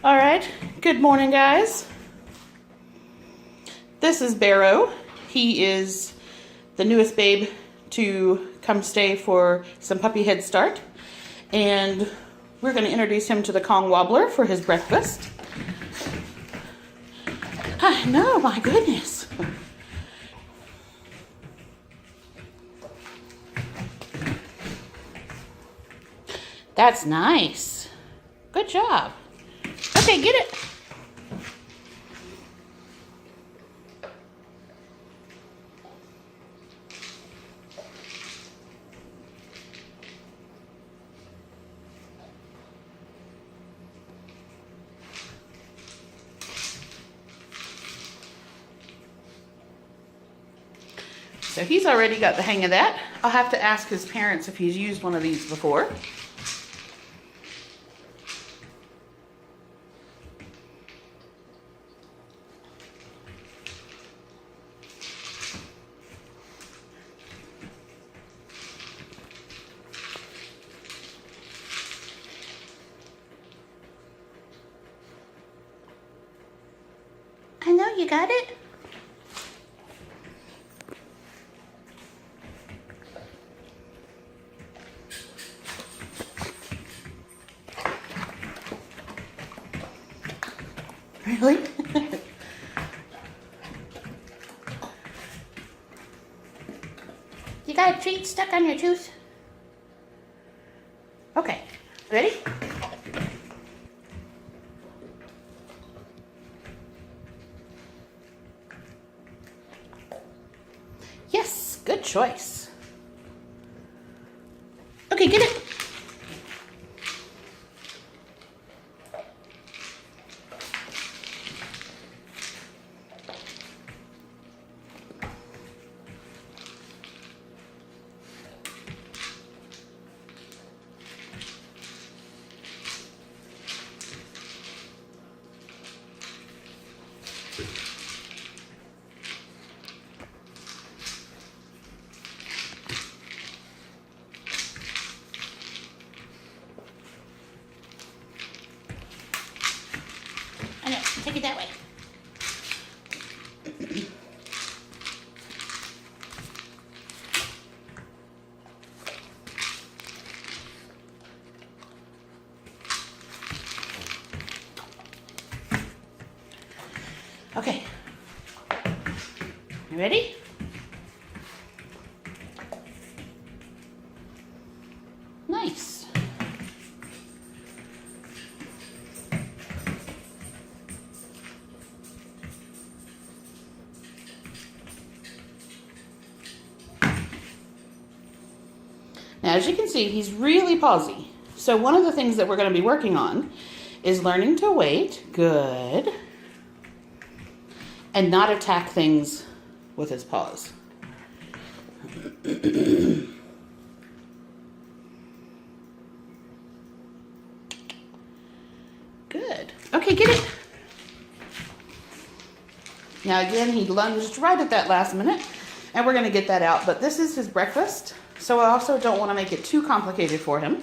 All right, good morning, guys. This is Barrow. He is the newest babe to come stay for some puppy head start. And we're going to introduce him to the Kong Wobbler for his breakfast. I know, my goodness. That's nice. Good job. Okay, get it. So he's already got the hang of that. I'll have to ask his parents if he's used one of these before. I know you got it. Really? You got a treat stuck on your tooth? Okay, ready? Yes, good choice. Okay, get it. I know, take it that way. Okay. You ready? Nice. Now, as you can see, he's really pawsy. So one of the things that we're going to be working on is learning to wait. Good. And not attack things with his paws. Good. Okay, get it. Now again, he lunged right at that last minute, and we're going to get that out. But this is his breakfast, so I also don't want to make it too complicated for him.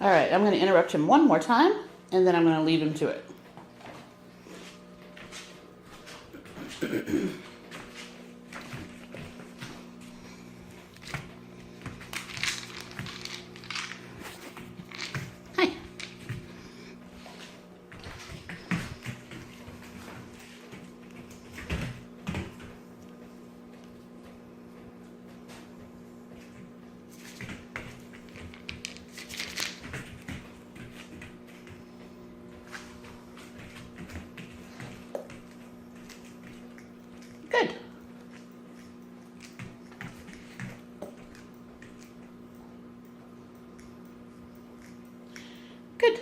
All right, I'm going to interrupt him one more time, and then I'm going to leave him to it. Hi. Good.